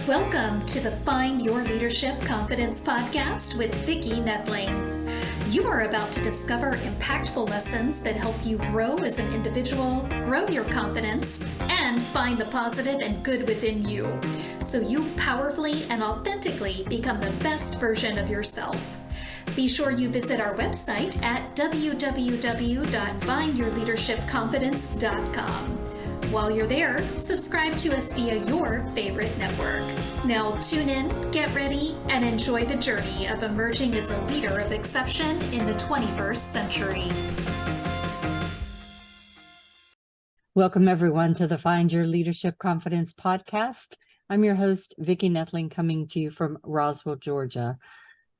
Welcome to the Find Your Leadership Confidence podcast with Vicki Noethling. You are about to discover impactful lessons that help you grow as an individual, grow your confidence, and find the positive and good within you, so you powerfully and authentically become the best version of yourself. Be sure you visit our website at www.findyourleadershipconfidence.com. While you're there, subscribe to us via your favorite network. Now tune in, get ready, and enjoy the journey of emerging as a leader of exception in the 21st century. Welcome everyone to the Find Your Leadership Confidence podcast. I'm your host, Vicki Noethling, coming to you from Roswell, Georgia.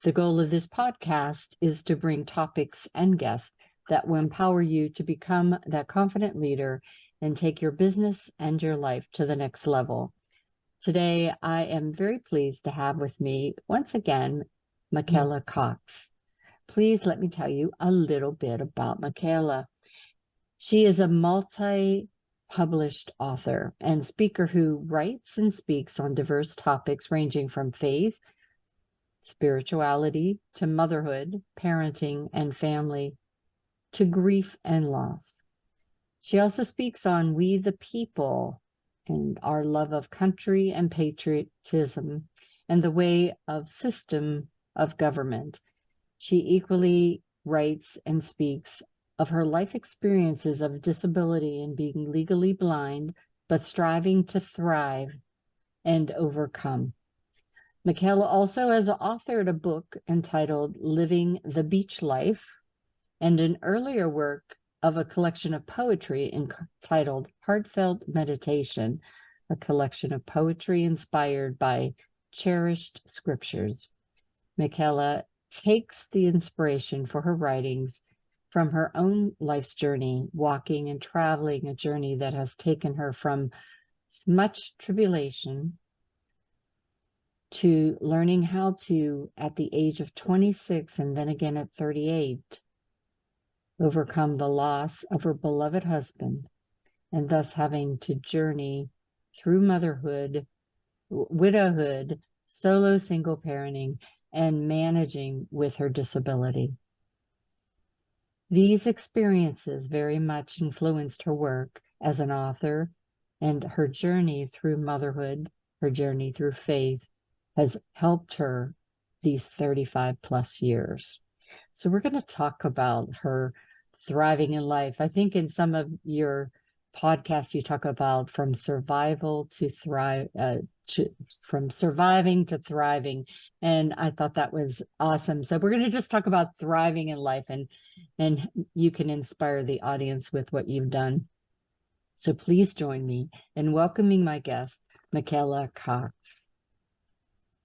The goal of this podcast is to bring topics and guests that will empower you to become that confident leader and take your business and your life to the next level. Today, I am very pleased to have with me, once again, Michaela Cox. Please let me tell you a little bit about Michaela. She is a multi-published author and speaker who writes and speaks on diverse topics ranging from faith, spirituality, to motherhood, parenting, and family, to grief and loss. She also speaks on we the people and our love of country and patriotism and the way of system of government. She equally writes and speaks of her life experiences of disability and being legally blind, but striving to thrive and overcome. Michaela also has authored a book entitled Living the Beach Life and an earlier work of a collection of poetry entitled Heartfelt Meditation, a collection of poetry inspired by cherished scriptures. Michaela takes the inspiration for her writings from her own life's journey, walking and traveling, a journey that has taken her from much tribulation to learning how to, at the age of 26 and then again at 38, overcome the loss of her beloved husband, and thus having to journey through motherhood, widowhood, solo single parenting, and managing with her disability. These experiences very much influenced her work as an author, and her journey through motherhood, her journey through faith, has helped her these 35 plus years. So we're going to talk about her thriving in life. I think in some of your podcasts, you talk about from survival to thrive, from surviving to thriving. And I thought that was awesome. So we're going to just talk about thriving in life, and you can inspire the audience with what you've done. So please join me in welcoming my guest, Michaela Cox.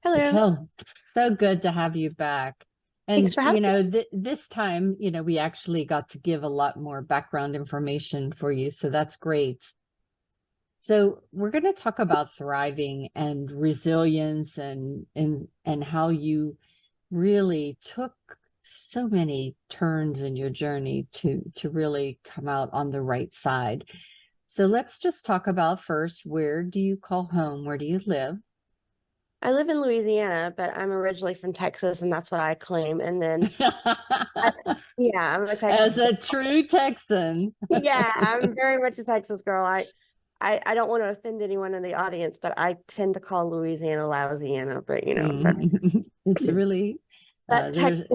Hello. Michaela, so good to have you back. And, Thanks for having me. This time, we actually got to give a lot more background information for you. So that's great. So we're going to talk about thriving and resilience and how you really took so many turns in your journey to really come out on the right side. So let's just talk about first, where do you call home? Where do you live? I live in Louisiana, but I'm originally from Texas, and that's what I claim. And then, yeah, I'm a Texas. As a true Texan. Yeah, I'm very much a Texas girl. I don't want to offend anyone in the audience, but I tend to call Louisiana Louisiana. But that's it's really that Texas.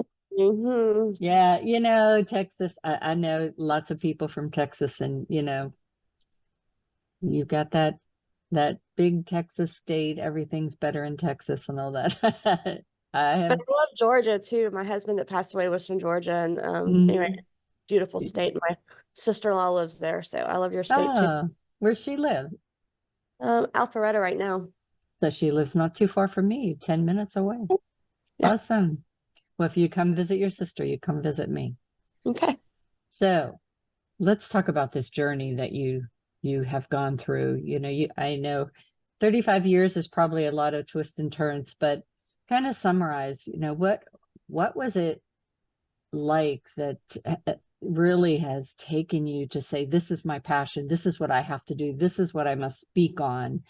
Yeah, Texas. I know lots of people from Texas, and you've got that big Texas state, everything's better in Texas and all that. But I love Georgia too. My husband that passed away was from Georgia, and anyway, beautiful state. My sister-in-law lives there, so I love your state too. Where's she live? Alpharetta right now. So she lives not too far from me, 10 minutes away. Yeah. Awesome. Well, if you come visit your sister, you come visit me. Okay. So let's talk about this journey that you have gone through. I know 35 years is probably a lot of twists and turns, but kind of summarize, what was it like that really has taken you to say, this is my passion, this is what I have to do, this is what I must speak on,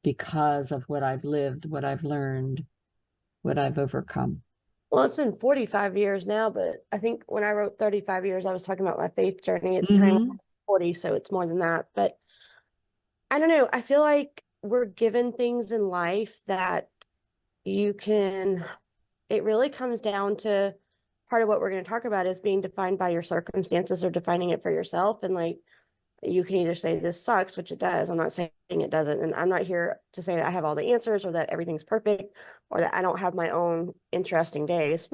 because of what I've lived, what I've learned, what I've overcome. Well, it's been 45 years now, but I think when I wrote 35 years, I was talking about my faith journey. It's time 40, so it's more than that. But I don't know. I feel like we're given things in life that you can, it really comes down to part of what we're going to talk about is being defined by your circumstances or defining it for yourself. And like, you can either say this sucks, which it does. I'm not saying it doesn't. And I'm not here to say that I have all the answers or that everything's perfect or that I don't have my own interesting days.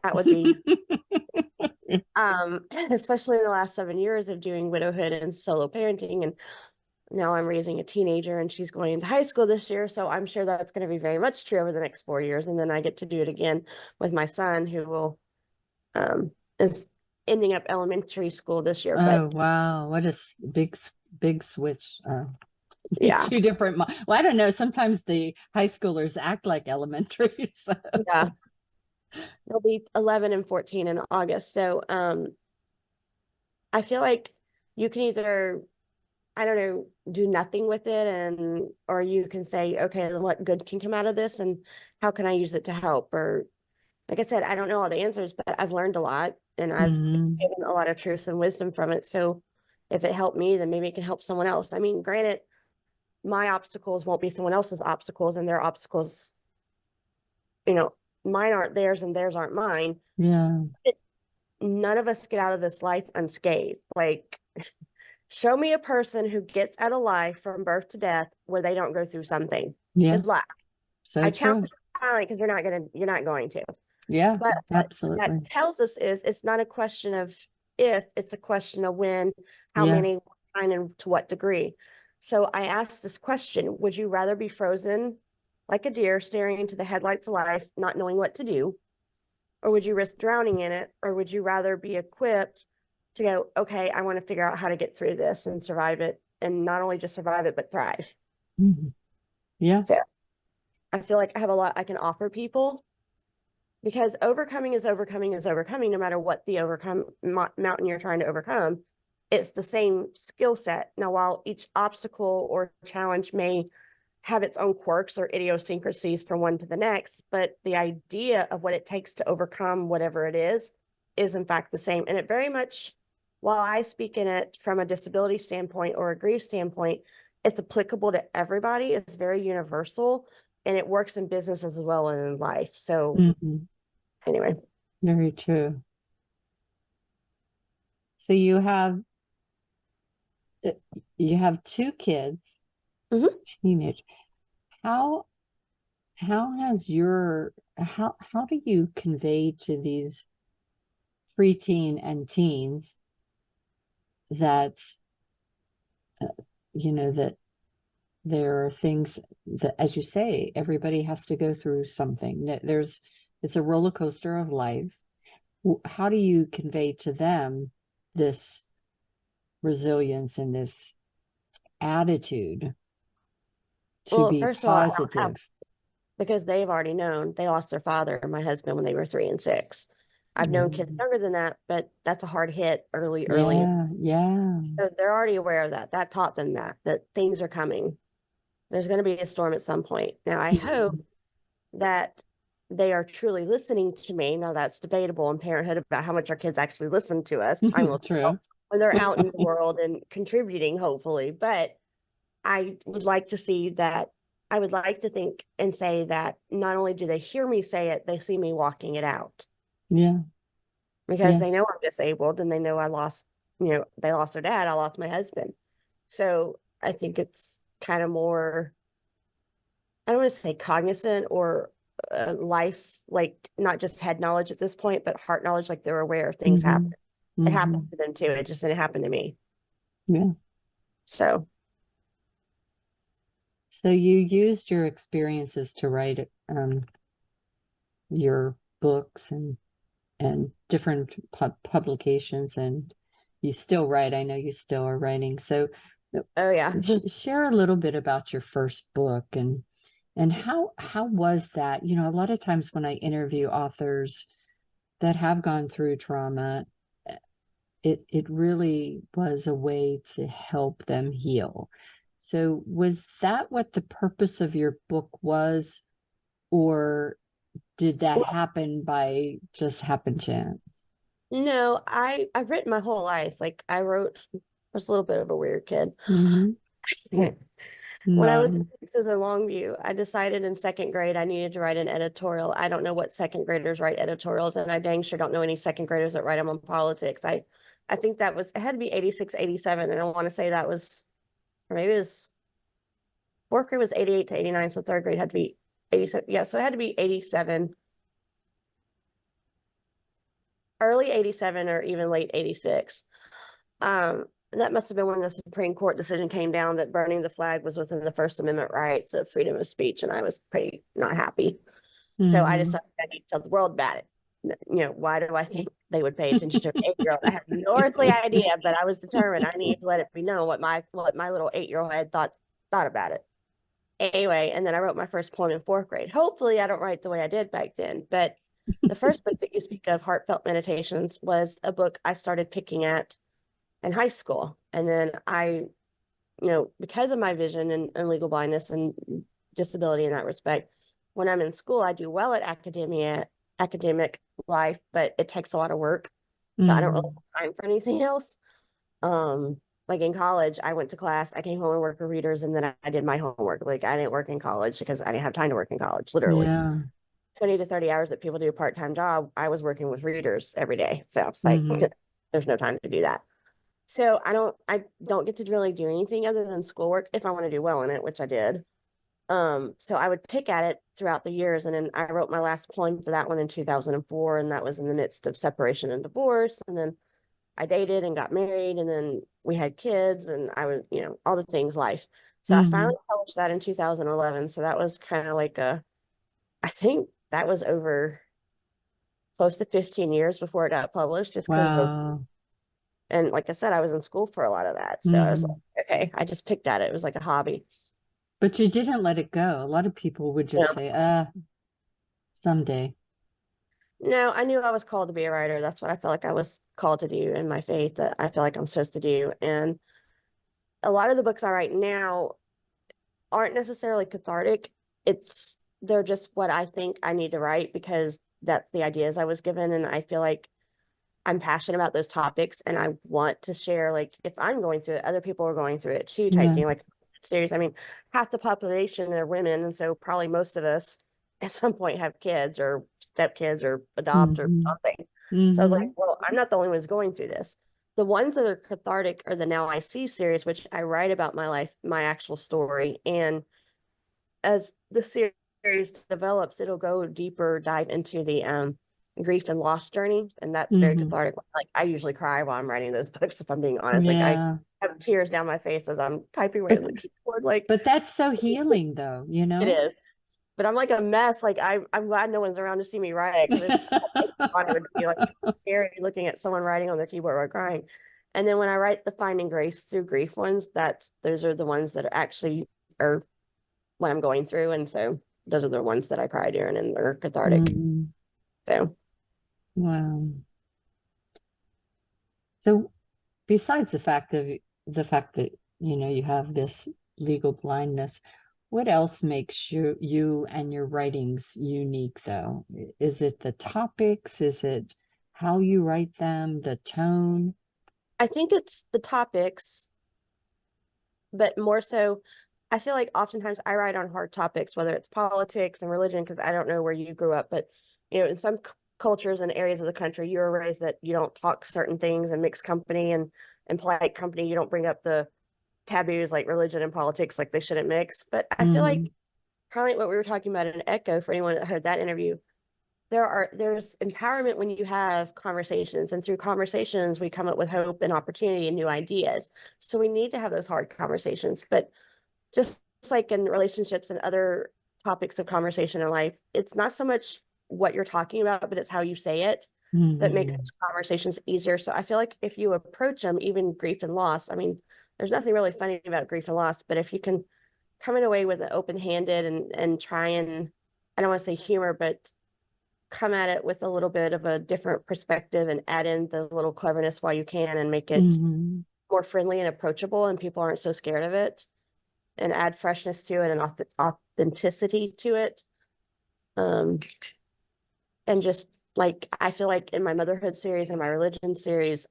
That would be, especially in the last 7 years of doing widowhood and solo parenting. And now I'm raising a teenager and she's going into high school this year. So I'm sure that's going to be very much true over the next 4 years. And then I get to do it again with my son who will, is ending up elementary school this year. Oh, wow. What a big switch. Yeah. Two different. Well, I don't know. Sometimes the high schoolers act like elementary. So. Yeah. They'll be 11 and 14 in August. So I feel like you can either, I don't know, do nothing with it or you can say, okay, what good can come out of this and how can I use it to help? Or like I said, I don't know all the answers, but I've learned a lot and I've given a lot of truth and wisdom from it. So if it helped me, then maybe it can help someone else. I mean, granted, my obstacles won't be someone else's obstacles and their obstacles, mine aren't theirs and theirs aren't mine. Yeah. None of us get out of this life unscathed. Like, show me a person who gets out of life from birth to death where they don't go through something. Yeah. Good luck. So I true. challenge you because you're not going to. Yeah, but absolutely. What that tells us is it's not a question of if, it's a question of when, how many, and to what degree. So I asked this question, would you rather be frozen like a deer staring into the headlights of life, not knowing what to do? Or would you risk drowning in it? Or would you rather be equipped to go, okay, I want to figure out how to get through this and survive it, and not only just survive it, but thrive? Yeah. So I feel like I have a lot I can offer people, because overcoming is overcoming no matter what the mountain you're trying to overcome. It's the same skill set. Now, while each obstacle or challenge may have its own quirks or idiosyncrasies from one to the next, but the idea of what it takes to overcome whatever it is in fact the same. And it very much, while I speak in it from a disability standpoint or a grief standpoint, it's applicable to everybody. It's very universal and it works in business as well and in life. So anyway. Very true. So you have 2 kids, teenage. How has how do you convey to these preteen and teens that that there are things that, as you say, everybody has to go through something. It's a roller coaster of life. How do you convey to them this resilience and this attitude to be first positive? of all, because they've already known. They lost their father, my husband, when they were 3 and 6. I've known kids younger than that, but that's a hard hit early. Yeah. So they're already aware of that. That taught them that things are coming. There's going to be a storm at some point. Now, I hope that they are truly listening to me. Now, that's debatable in parenthood about how much our kids actually listen to us. Time will tell when they're out in the world and contributing, hopefully. But I would like to see that. I would like to think and say that not only do they hear me say it, they see me walking it out. Yeah. Because they know I'm disabled and they know I lost, they lost their dad. I lost my husband. So I think it's kind of more, I don't want to say cognizant or life, like not just head knowledge at this point, but heart knowledge, like they're aware things happen. It happened to them too. It just didn't happen to me. Yeah. So you used your experiences to write your books and different publications, and you still write. I know you still are writing. So share a little bit about your first book and how was that? A lot of times when I interview authors that have gone through trauma, it really was a way to help them heal. So was that what the purpose of your book was, or did that happen by just happen chance? No, I've written my whole life. Like I was a little bit of a weird kid. Mm-hmm. When I lived in No. Texas in Longview, I decided in second grade I needed to write an editorial. I don't know what second graders write editorials, and I dang sure don't know any second graders that write them on politics. I think that was, it had to be 86, 87, and I want to say that was, or maybe it was, fourth grade was 88 to 89, so third grade had to be 87. Yeah, so it had to be 87, early 87 or even late 86. That must have been when the Supreme Court decision came down that burning the flag was within the First Amendment rights of freedom of speech, and I was pretty not happy. So I Mm-hmm. decided I need to tell the world about it. Why do I think they would pay attention to an 8-year-old? I have no earthly idea, but I was determined I needed to let it be known what my little 8-year-old head thought about it. Anyway, and then I wrote my first poem in fourth grade. Hopefully I don't write the way I did back then, but the first book that you speak of, Heartfelt Meditations, was a book I started picking at in high school. And then because of my vision and legal blindness and disability in that respect, when I'm in school, I do well at academic life, but it takes a lot of work. So I don't really have time for anything else. Like in college, I went to class, I came home and worked with readers, and then I did my homework. Like I didn't work in college because I didn't have time to work in college, literally. Yeah. 20 to 30 hours that people do a part-time job, I was working with readers every day. So it's like, Mm-hmm. there's no time to do that. So I don't get to really do anything other than schoolwork if I want to do well in it, which I did. So I would pick at it throughout the years, and then I wrote my last poem for that one in 2004, and that was in the midst of separation and divorce. And then I dated and got married, and then we had kids, and I was, all the things life. So I Mm-hmm. finally published that in 2011. So that was kind of like I think that was over close to 15 years before it got published, just because of, Wow. and like I said, I was in school for a lot of that. So I was Mm-hmm. like, okay, I just picked at it. It was like a hobby. But you didn't let it go. A lot of people would just Yeah. say, someday. No, I knew I was called to be a writer. That's what I felt like I was called to do in my faith, that I feel like I'm supposed to do. And a lot of the books I write now aren't necessarily cathartic. They're just what I think I need to write because that's the ideas I was given. And I feel like I'm passionate about those topics and I want to share, like, if I'm going through it, other people are going through it too, type Yeah. thing. Like, series. I mean, half the population are women. And so probably most of us at some point have kids or stepkids or adopt or Mm-hmm. something. So I was like, Mm-hmm. well, I'm not the only ones going through this. The ones that are cathartic are the Now I See series, which I write about my life, my actual story. And as the series develops, it'll go deeper, dive into the grief and loss journey, and that's very Mm-hmm. cathartic. Like I usually cry while I'm writing those books, if I'm being honest. Like I Yeah. have tears down my face as I'm typing away But on the keyboard. Like but that's so healing though, you it know? is, but I'm like a mess. Like I'm glad no one's around to see me write it, because it would be like scary looking at someone writing on their keyboard while crying. And then when I write the Finding Grace Through Grief ones, those are the ones that are actually are what I'm going through, and so those are the ones that I cry during and are cathartic. Mm-hmm. So Wow. So besides the fact that you have this legal blindness, what else makes you and your writings unique though? Is it the topics? Is it how you write them, the tone? I think it's the topics, but more so, I feel like oftentimes I write on hard topics, whether it's politics and religion, because I don't know where you grew up, but in some cultures and areas of the country, you're raised that you don't talk certain things, and mixed company and polite company, you don't bring up the taboos like religion and politics, like they shouldn't mix. But I feel like Mm-hmm. kind of like what we were talking about in Echo, for anyone that heard that interview, there's empowerment when you have conversations, and through conversations we come up with hope and opportunity and new ideas. So we need to have those hard conversations, but just like in relationships and other topics of conversation in life, it's not so much what you're talking about, but it's how you say it that makes Mm-hmm. those conversations easier. So I feel like if you approach them, even grief and loss, I mean, there's nothing really funny about grief and loss, but if you can come in a way with an open-handed and try and, I don't want to say humor, but come at it with a little bit of a different perspective and add in the little cleverness while you can and make it Mm-hmm. more friendly and approachable, and people aren't so scared of it, and add freshness to it and authenticity to it. And just like, I feel like in my motherhood series and my religion series,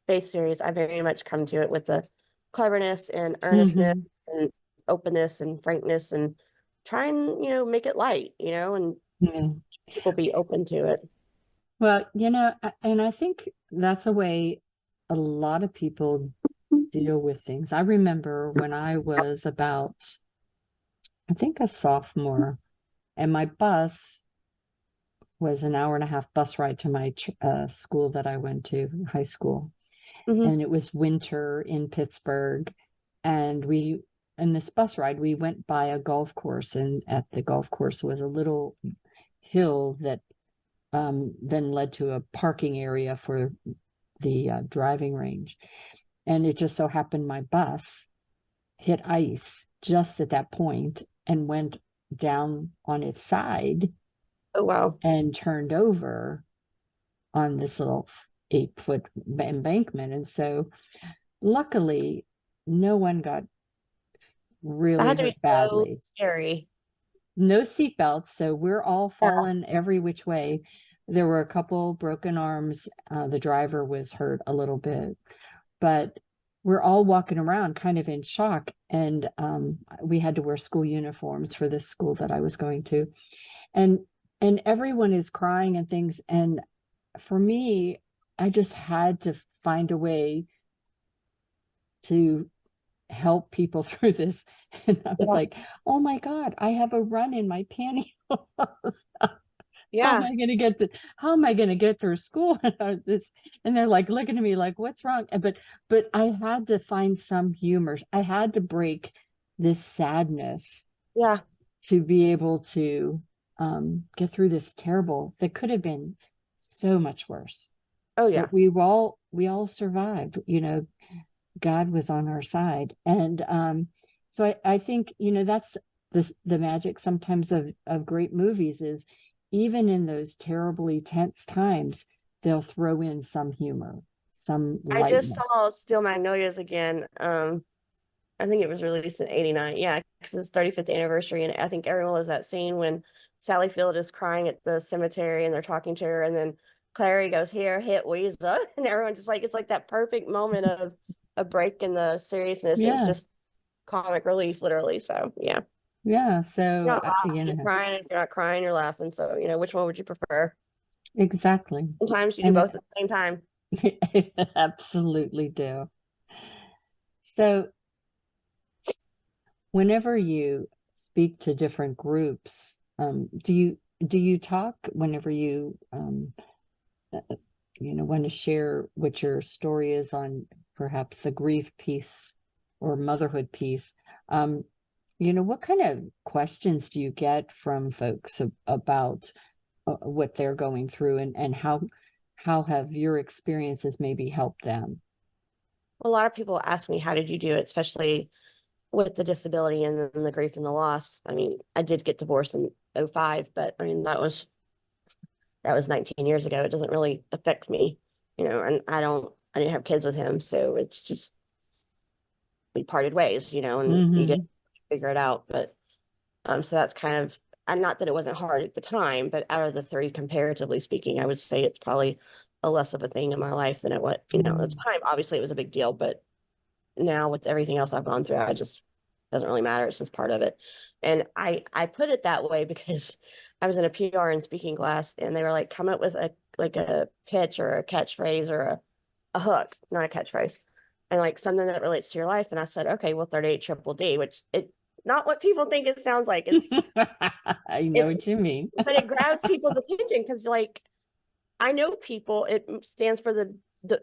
faith series, I very much come to it with the cleverness and earnestness and openness and frankness, and try and, make it light, and Yeah. people be open to it. Well, and I think that's a way a lot of people deal with things. I remember when I was about, I think, a sophomore, and my bus was an hour and a half bus ride to my school that I went to, high school. And it was winter in Pittsburgh. And in this bus ride, we went by a golf course, and at the golf course was a little hill that then led to a parking area for the driving range. And it just so happened my bus hit ice just at that point and went down on its side. Oh, wow. And turned over on this little 8-foot embankment. And so luckily, no one got really That had to hurt be so badly. scary. No seatbelts, so we're all falling every which way. There were a couple broken arms. The driver was hurt a little bit, but we're all walking around kind of in shock. And we had to wear school uniforms for this school that I was going to. And everyone is crying and things. And for me, I just had to find a way to help people through this. And I was like, oh my God, I have a run in my pantyhose. How am I going to get this? How am I going to get through school? And they're like looking at me like, what's wrong? But I had to find some humor. I had to break this sadness. Yeah. To be able to get through this terrible, that could have been so much worse. Oh yeah. But we all survived. God was on our side. And so I think, that's the magic sometimes of great movies, is even in those terribly tense times, they'll throw in some humor, some lightness. I just saw Steel Magnolias again. I think it was released in '89. Yeah, because it's 35th anniversary, and I think everyone loves that scene when Sally Field is crying at the cemetery and they're talking to her, and then Clary goes, "Here, hit Weezer," and everyone just like, it's like that perfect moment of a break in the seriousness. Yeah. It was just comic relief, literally. So yeah. Yeah. So you're not laughing, you're crying. If you're not crying, you're laughing. So which one would you prefer? Exactly. Sometimes you do both at the same time. Absolutely do. So whenever you speak to different groups, do you talk whenever you want to share what your story is on perhaps the grief piece or motherhood piece? What kind of questions do you get from folks about what they're going through, and how have your experiences maybe helped them? A lot of people ask me, how did you do it, especially with the disability and the grief and the loss. I mean, I did get divorced in 2005, but I mean, that was 19 years ago. It doesn't really affect me, and I didn't have kids with him. So it's just, we parted ways, and you get to figure it out. But, so that's kind of, and not that it wasn't hard at the time, but out of the three, comparatively speaking, I would say it's probably a less of a thing in my life than it was, at the time. Obviously it was a big deal, but now with everything else I've gone through, I just, doesn't really matter. It's just part of it. And I put it that way because I was in a PR and speaking class, and they were like, come up with a pitch or a catchphrase or a hook, not a catchphrase, and like something that relates to your life. And I said, okay, well, 38 triple D, which not what people think it sounds like. It's I know what you mean. But it grabs people's attention because, like, I know people, it stands for the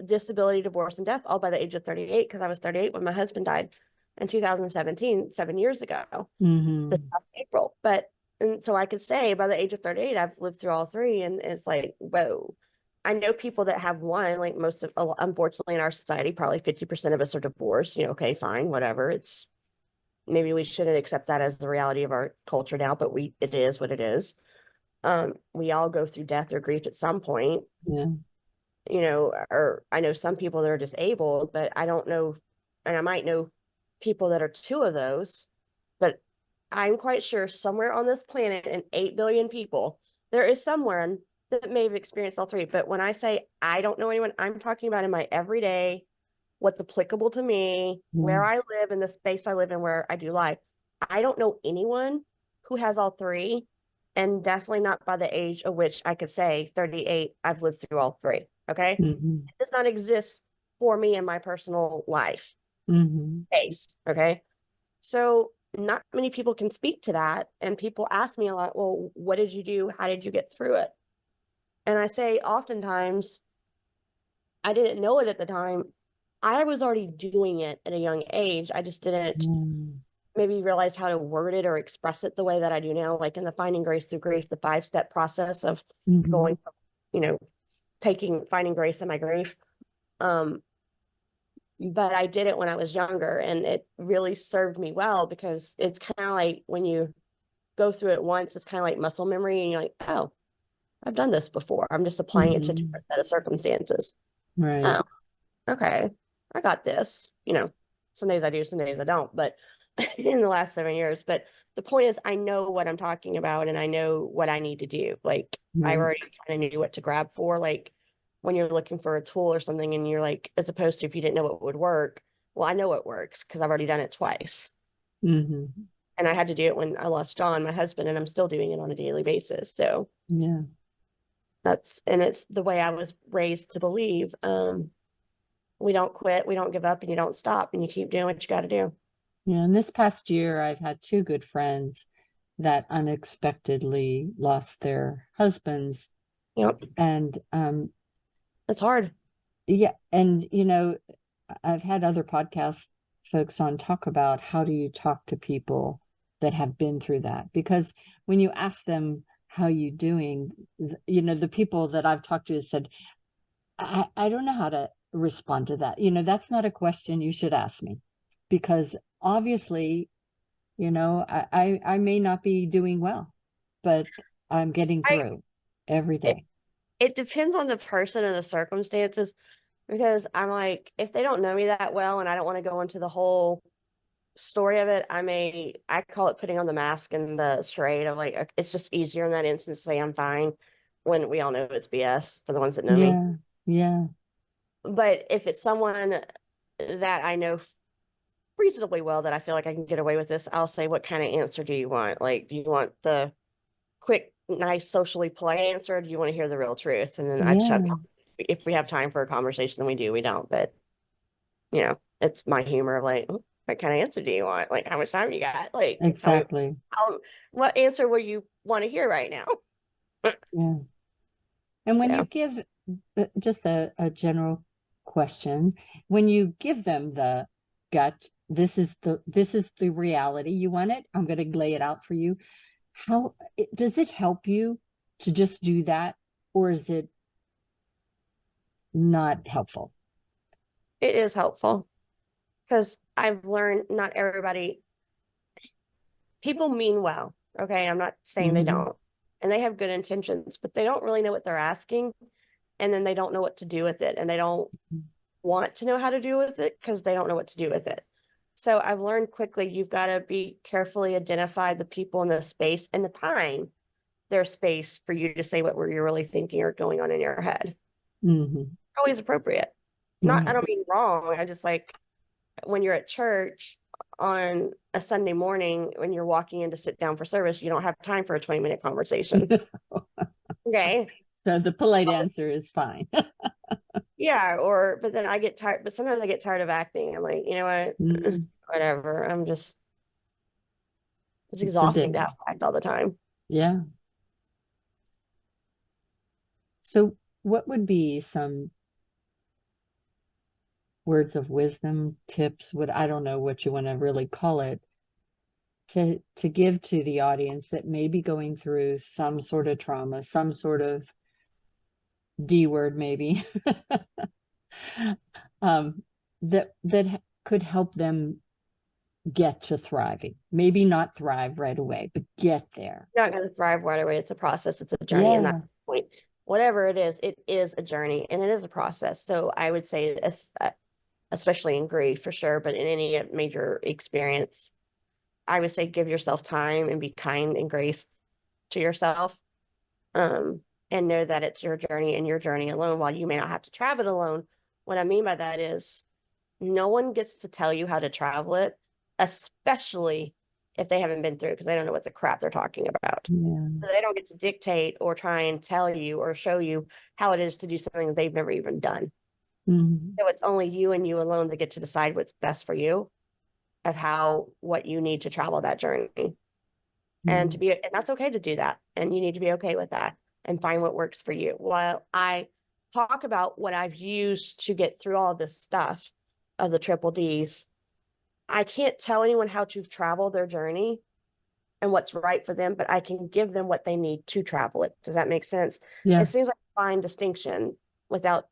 disability, divorce, and death, all by the age of 38, because I was 38 when my husband died in 2017, 7 years ago, this past April. And so I could say by the age of 38, I've lived through all three. And it's like, whoa. I know people that have one, like unfortunately in our society, probably 50% of us are divorced. Okay, fine, whatever. Maybe we shouldn't accept that as the reality of our culture now, but it is what it is. We all go through death or grief at some point. Yeah. Or I know some people that are disabled, but I don't know, and I might know people that are two of those, but I'm quite sure somewhere on this planet and 8 billion people, there is someone that may have experienced all three. But when I say I don't know anyone, I'm talking about in my everyday, what's applicable to me, where I live, in the space I live in, where I do life. I don't know anyone who has all three, and definitely not by the age of which I could say 38, I've lived through all three. Okay. Mm-hmm. It does not exist for me in my personal life Mm-hmm. space. Okay. So not many people can speak to that. And people ask me a lot, well, what did you do? How did you get through it? And I say oftentimes, I didn't know it at the time. I was already doing it at a young age. I just didn't maybe realize how to word it or express it the way that I do now, like in the Finding Grace Through Grief, the 5-step process of going, finding grace in my grief. But I did it when I was younger, and it really served me well, because it's kind of like when you go through it once, it's kind of like muscle memory, and you're like, oh, I've done this before. I'm just applying it to a different set of circumstances. Right. Okay, I got this. Some days I do, some days I don't, but in the last 7 years. But the point is, I know what I'm talking about, and I know what I need to do. Like, I already kind of knew what to grab for. Like, when you're looking for a tool or something, and you're like, as opposed to if you didn't know what would work, well, I know it works because I've already done it twice. Mm-hmm. And I had to do it when I lost John, my husband, and I'm still doing it on a daily basis. So Yeah. it's the way I was raised to believe. We don't quit, we don't give up, and you don't stop, and you keep doing what you got to do. Yeah. And this past year, I've had 2 good friends that unexpectedly lost their husbands. Yep. And it's hard. yeah. And, I've had other podcast folks on talk about how do you talk to people that have been through that? Because when you ask them, how you doing, the people that I've talked to said, I don't know how to respond to that. That's not a question you should ask me, because obviously, I may not be doing well, but I'm getting through every day. It depends on the person and the circumstances, because I'm like, if they don't know me that well and I don't want to go into the whole story of it, I call it putting on the mask and the charade of like, it's just easier in that instance to say I'm fine when we all know it's BS for the ones that know me. Yeah. But if it's someone that I know reasonably well, that I feel like I can get away with this, I'll say, what kind of answer do you want? Like, do you want the quick, nice, socially polite answer, or do you want to hear the real truth? And then I shut up. If we have time for a conversation, then we do. We don't. But it's my humor of like, what kind of answer do you want? Like, how much time you got? Like, Exactly. What answer will you want to hear right now? Yeah. And when you give just a general question, when you give them the gut, this is the reality, you want it, I'm going to lay it out for you. How does it help you to just do that, or is it not helpful? It is helpful, because I've learned not everybody, people mean well. Okay. I'm not saying they don't, and they have good intentions, but they don't really know what they're asking. And then they don't know what to do with it. And they don't want to know how to do with it because they don't know what to do with it. So I've learned quickly, you've got to be carefully identify the people in the space and the time, their space for you to say what you're really thinking or going on in your head. Always appropriate. I don't mean wrong. I just like, when you're at church on a Sunday morning, when you're walking in to sit down for service, you don't have time for a 20-minute conversation. Okay. So the polite answer is fine. Yeah. But then I get tired, but sometimes I get tired of acting. I'm like, you know what? Whatever. It's exhausting to have to act all the time. Yeah. So what would be some words of wisdom, tips, I don't know what you want to really call it, to give to the audience that may be going through some sort of trauma, some sort of D word maybe, that could help them get to thriving? Maybe not thrive right away, but get there. You're not going to thrive right away. It's a process. It's a journey. And that's the point. Whatever it is a journey, and it is a process. So I would say, especially in grief for sure, but in any major experience, I would say give yourself time and be kind and grace to yourself. And know that it's your journey and your journey alone. While you may not have to travel it alone, what I mean by that is no one gets to tell you how to travel it, especially if they haven't been through, because they don't know what the crap they're talking about. Yeah. So they don't get to dictate or try and tell you or show you how it is to do something that they've never even done. Mhm. So it's only you and you alone that get to decide what's best for you, of what you need to travel that journey. And Mhm. and that's okay to do that. And you need to be okay with that and find what works for you. While I talk about what I've used to get through all this stuff of the triple D's, I can't tell anyone how to travel their journey and what's right for them, but I can give them what they need to travel it. Does that make sense? It Yeah. seems like a fine distinction without,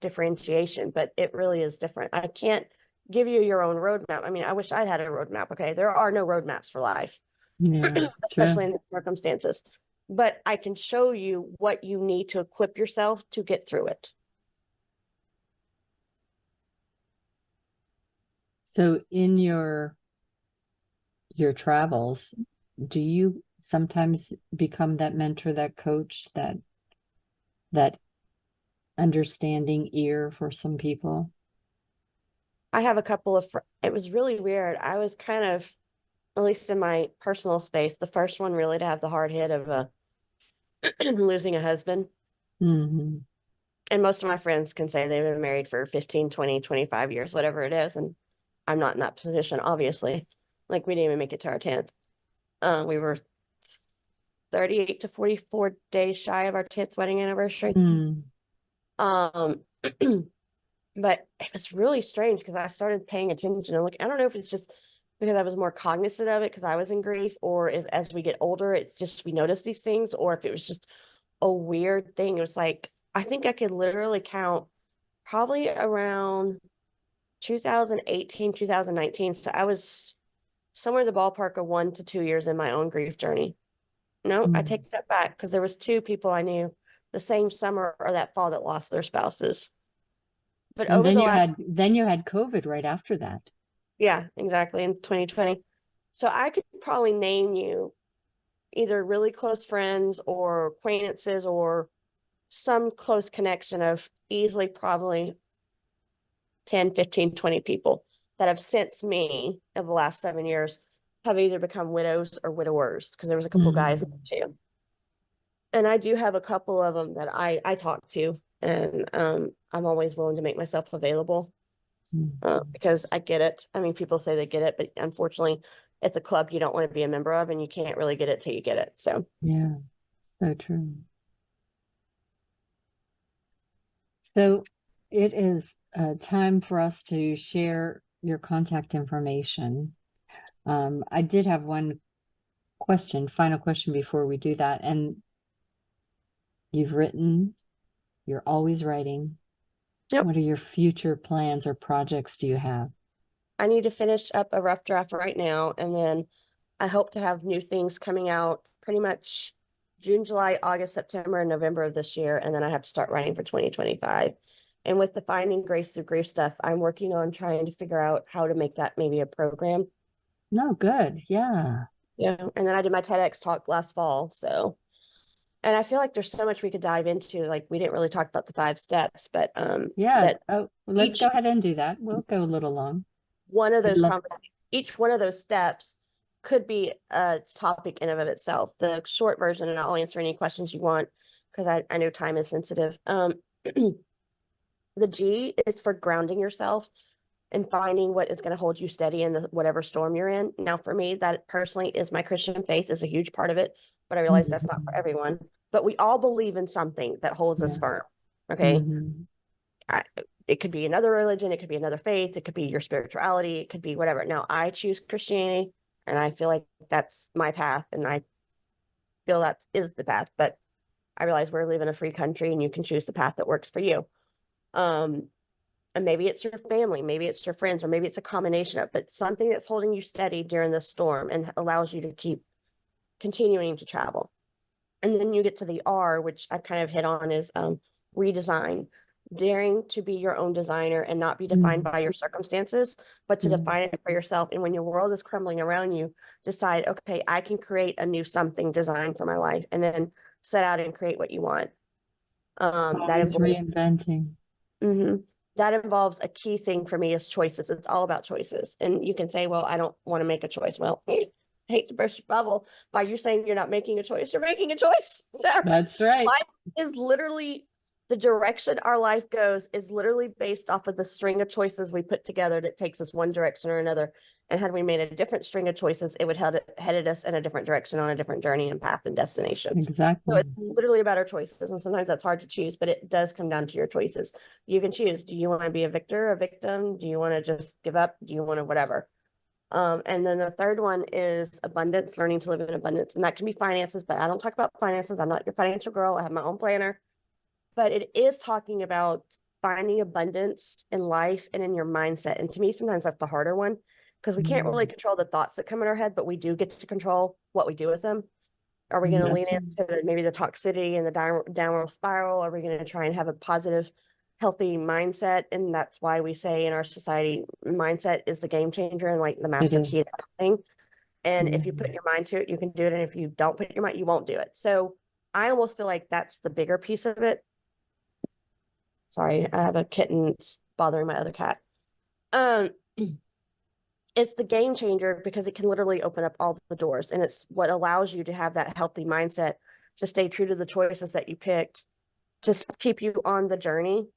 differentiation, but it really is different. I can't give you your own roadmap. I mean, I wish I'd had a roadmap. Okay. There are no roadmaps for life, Yeah. especially True. in the circumstances, but I can show you what you need to equip yourself to get through it. So in your travels, do you sometimes become that mentor, that coach, that understanding ear for some people? I have a couple of, it was really weird. I was kind of, at least in my personal space, the first one really to have the hard hit of losing a husband. Hmm. And most of my friends can say they've been married for 15, 20, 25 years, whatever it is. And I'm not in that position, obviously. Like we didn't even make it to our 10th. We were 38 to 44 days shy of our 10th wedding anniversary. Mm. Um, but it was really strange because I started paying attention and I don't know if it's just because I was more cognizant of it because I was in grief, or as we get older, it's just we notice these things, or if it was just a weird thing. It was like I think I could literally count probably around 2018, 2019. So I was somewhere in the ballpark of 1 to 2 years in my own grief journey. No, I Mm. take that back because there was two people I knew the same summer or that fall that lost their spouses. But And over then the you last, had COVID right after that. yeah, exactly, in 2020. So I could probably name you either really close friends or acquaintances or some close connection of easily probably 10, 15, 20 people that have since me of the last 7 years have either become widows or widowers because there was a couple guys in Mhm. it too. And I do have a couple of them that I talk to, and I'm always willing to make myself available Mhm. because I get it. I mean, people say they get it, but unfortunately, it's a club you don't want to be a member of, and you can't really get it till you get it. So, Yeah, so true. So it is time for us to share your contact information. I did have one final question before we do that. And you've written, you're always writing. yep. What are your future plans or projects do you have? I need to finish up a rough draft right now, and then I hope to have new things coming out pretty much June, July, August, September, and November of this year, and then I have to start writing for 2025. And with the Finding Grace Through Grief stuff, I'm working on trying to figure out how to make that maybe a program. No, good. Yeah. Yeah. And then I did my TEDx talk last fall. So, and I feel like there's so much we could dive into. Like we didn't really talk about the 5 steps, but Yeah. that Oh, let's go each ahead and do that. We'll go a little long. one of I'd those love. each one of those steps could be a topic in and of itself. The short version, and I'll answer any questions you want because I know time is sensitive. The G is for grounding yourself and finding what is going to hold you steady in whatever storm you're in. Now, for me, that personally is my Christian faith is a huge part of it, but I realize that's not for Mhm. everyone. But we all believe in something that holds us Yeah. firm. Okay. Hmm. I, it could be another religion, it could be another faith, it could be your spirituality, it could be whatever. Now, I choose Christianity, and I feel like that's my path, and I feel that is the path. But I realize we're living in a free country, and you can choose the path that works for you. Um, and maybe it's your family, maybe it's your friends, or maybe it's a combination of, but something that's holding you steady during this storm and allows you to keep continuing to travel. And then you get to the R, which I've kind of hit on is redesign. daring to be your own designer and not be defined by your circumstances, but to define it for yourself. And when your world is crumbling around you, decide, okay, I can create a new something design for my life, and then set out and create what you want. That Always involves, reinventing. that involves a key thing for me is choices. It's all about choices. And you can say, well, I don't want to make a choice. Well, I hate to burst your bubble. By you saying you're not making a choice, you're making a choice. So That's right. life is literally, the direction our life goes is literally based off of the string of choices we put together that takes us one direction or another. And had we made a different string of choices, it would have headed us in a different direction on a different journey and path and destination. Exactly. So it's literally about our choices. And sometimes that's hard to choose, but it does come down to your choices. You can choose. Do you want to be a victor, a victim? Do you want to just give up? Do you want to whatever? And then the third one is abundance, learning to live in abundance. And that can be finances, but I don't talk about finances. I'm not your financial girl. I have my own planner. But it is talking about finding abundance in life and in your mindset. And to me, sometimes that's the harder one, because we can't really control the thoughts that come in our head, but we do get to control what we do with them. Are we going to lean into maybe the toxicity and the downward spiral? Are we going to try and have a positive, healthy mindset? And that's why we say in our society, mindset is the game changer and like the master key to everything. And if you put your mind to it, you can do it. And if you don't put your mind, you won't do it. So I almost feel like that's the bigger piece of it. Sorry, I have a kitten bothering my other cat. It's the game changer because it can literally open up all the doors, and it's what allows you to have that healthy mindset to stay true to the choices that you picked, to keep you on the journey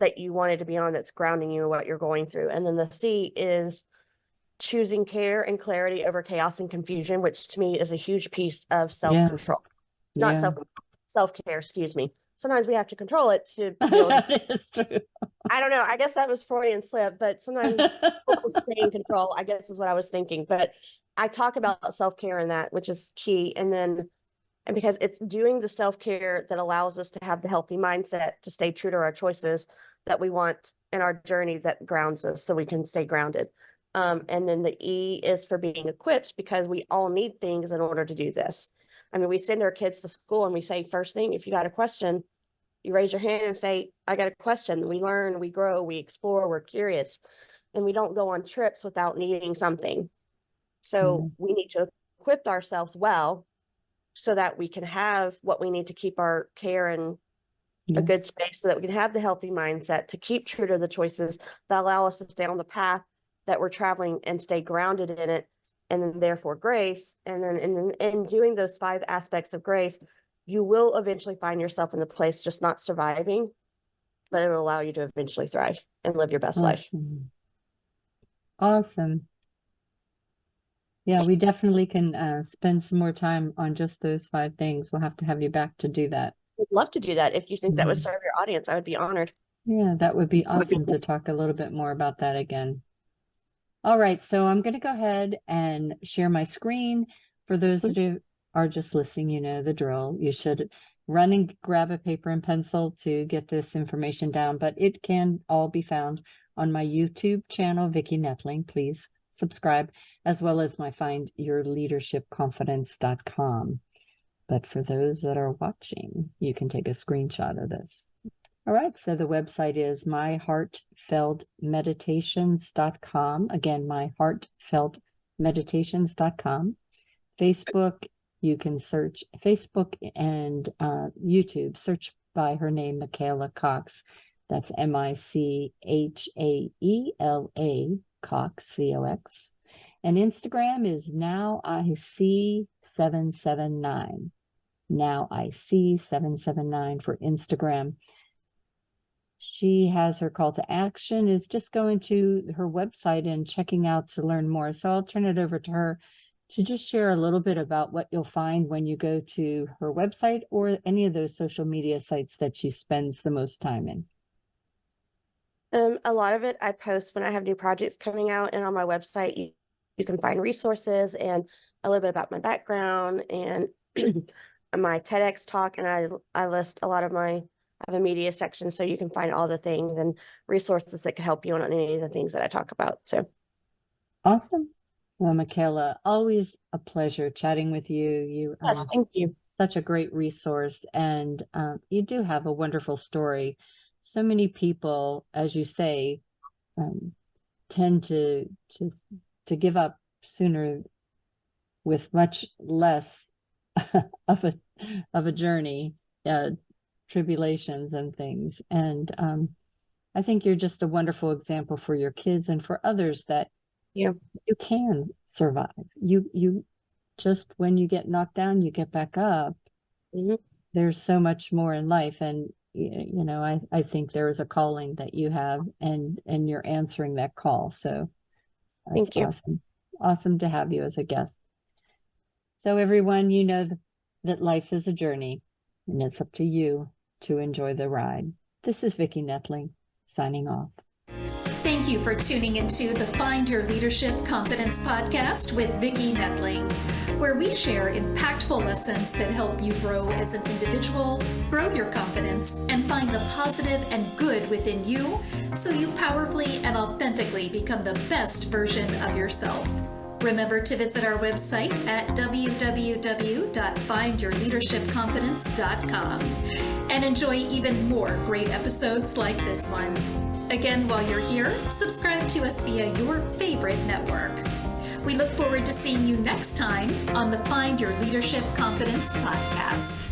that you wanted to be on, that's grounding you in what you're going through. And then the C is choosing care and clarity over chaos and confusion, which to me is a huge piece of self-control. Not self-care, excuse me. Sometimes we have to control it to be able to. It's true. I don't know. I guess that was Freudian slip, but sometimes to stay in control, I guess is what I was thinking. But I talk about self-care in that, which is key. And because it's doing the self-care that allows us to have the healthy mindset to stay true to our choices that we want in our journey, that grounds us so we can stay grounded. And then the E is for being equipped, because we all need things in order to do this. I mean, we send our kids to school and we say, first thing, if you got a question, you raise your hand and say, I got a question. We learn, we grow, we explore, we're curious. And we don't go on trips without needing something. So we need to equip ourselves well so that we can have what we need to keep our care in a good space, so that we can have the healthy mindset to keep true to the choices that allow us to stay on the path that we're traveling and stay grounded in it. And then therefore grace. And then in doing those 5 aspects of grace, you will eventually find yourself in the place just not surviving, but it will allow you to eventually thrive and live your best life. Awesome. Yeah, we definitely can spend some more time on just those 5 things. We'll have to have you back to do that. I'd love to do that. If you think that would serve your audience, I would be honored. Yeah, that would be awesome to talk a little bit more about that again. All right, so I'm going to go ahead and share my screen. For those that are just listening, you know the drill. You should run and grab a paper and pencil to get this information down, but it can all be found on my YouTube channel, Vicki Noethling. Please subscribe, as well as my findyourleadershipconfidence.com. But for those that are watching, you can take a screenshot of this. All right, so the website is myheartfeltmeditations.com. Again, myheartfeltmeditations.com. Facebook, you can search Facebook and YouTube. Search by her name, Michaela Cox. That's Michaela Cox, C-O-X. And Instagram is NowIC779. NowIC779 for Instagram. She has her call to action is just going to her website and checking out to learn more. So I'll turn it over to her to just share a little bit about what you'll find when you go to her website or any of those social media sites that she spends the most time in. A lot of it I post when I have new projects coming out, and on my website you can find resources and a little bit about my background and my TEDx talk, and I list a lot of I have a media section, so you can find all the things and resources that can help you on any of the things that I talk about. So awesome. Well, Michaela, always a pleasure chatting with you. Yes, thank you. Such a great resource, and you do have a wonderful story so many people, as you say, tend to give up sooner with much less of a journey, tribulations and things. And I think you're just a wonderful example for your kids and for others that Yeah. you can survive. You just, when you get knocked down, you get back up. Mhm. There's so much more in life. And, you know, I think there is a calling that you have, and you're answering that call. So that's Thank you. awesome. Awesome to have you as a guest. So everyone, you know that life is a journey, and it's up to you to enjoy the ride. This is Vicki Noethling, signing off. Thank you for tuning into the Find Your Leadership Confidence podcast with Vicki Noethling, where we share impactful lessons that help you grow as an individual, grow your confidence, and find the positive and good within you so you powerfully and authentically become the best version of yourself. Remember to visit our website at www.findyourleadershipconfidence.com and enjoy even more great episodes like this one. Again, while you're here, subscribe to us via your favorite network. We look forward to seeing you next time on the Find Your Leadership Confidence podcast.